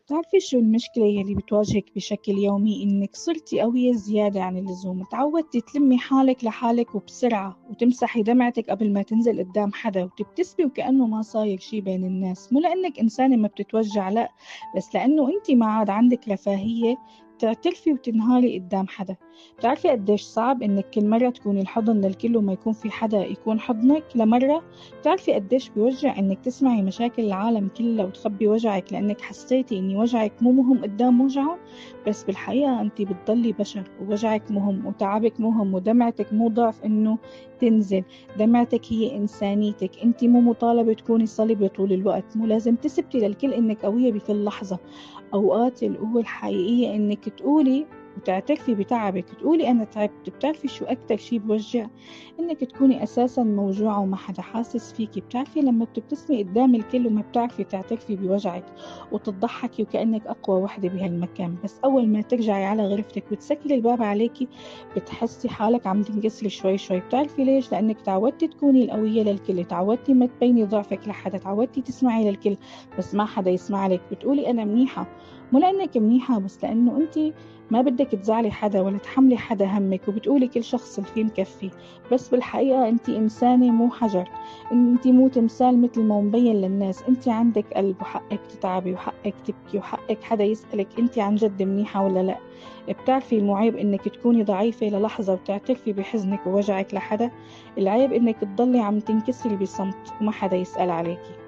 بتعرفي شو المشكلة يلي بتواجهك بشكل يومي؟ إنك صرتي قوية زيادة عن اللزوم، تعودتي تلمي حالك لحالك وبسرعة وتمسحي دمعتك قبل ما تنزل قدام حدا وتبتسمي وكأنه ما صاير شي بين الناس، مو لأنك إنسانة ما بتتوجع، لأ، بس لأنه أنت ما عاد عندك رفاهية تعترفي وتنهاري قدام حدا. بتعرفي قديش صعب إنك كل مرة تكوني الحضن للكل وما يكون في حدا يكون حضنك لمرة؟ بتعرفي قديش بيوجع إنك تسمعي مشاكل العالم كلها وتخبي وجعك لأنك حسيتي إن وجعك مو مهم قدام وجعه؟ بس بالحقيقة أنت بتضلي بشر ووجعك مهم وتعبك مهم ودمعتك مو ضعف إنه تنزل. دمعتك هي إنسانيتك، أنت مو مطالبة تكوني صلبة طول الوقت، مو لازم تثبتي للكل إنك قوية بكل لحظة. أوقات القوة الحقيقية إنك تقولي وتعترفي بتعبك، تقولي أنا تعبت. بتعرفي شو أكتر شي بوجع؟ إنك تكوني أساسا موجوعة وما حدا حاسس فيكي. بتعرفي لما بتبتسمي قدام الكل وما بتعرفي تعترفي بوجعك وتضحكي وكأنك أقوى وحدة بهالمكان، بس أول ما ترجعي على غرفتك وتسكري الباب عليكي بتحسي حالك عم تنكسري شوي شوي. بتعرفي ليش؟ لأنك تعودتي تكوني القوية للكل، تعودتي ما تبيني ضعفك لحدا، تعودتي تسمعي للكل بس ما حدا يسمع لك. بتقولي أنا منيحة، مو لأنك منيحة بس لأنه أنت ما بدك تزعلي حدا ولا تحملي حدا همك، وبتقولي كل شخص الفين كفي. بس بالحقيقة أنت إنسانة مو حجر، أنت مو تمثال مثل ما مبين للناس. أنت عندك قلب وحقك تتعبي وحقك تبكي وحقك حدا يسألك أنت عن جد منيحة ولا لا. بتعرفي مو عيب إنك تكوني ضعيفة للحظة وتعترفي بحزنك ووجعك لحدا، العيب إنك تضلي عم تنكسري بصمت وما حدا يسأل عليكي.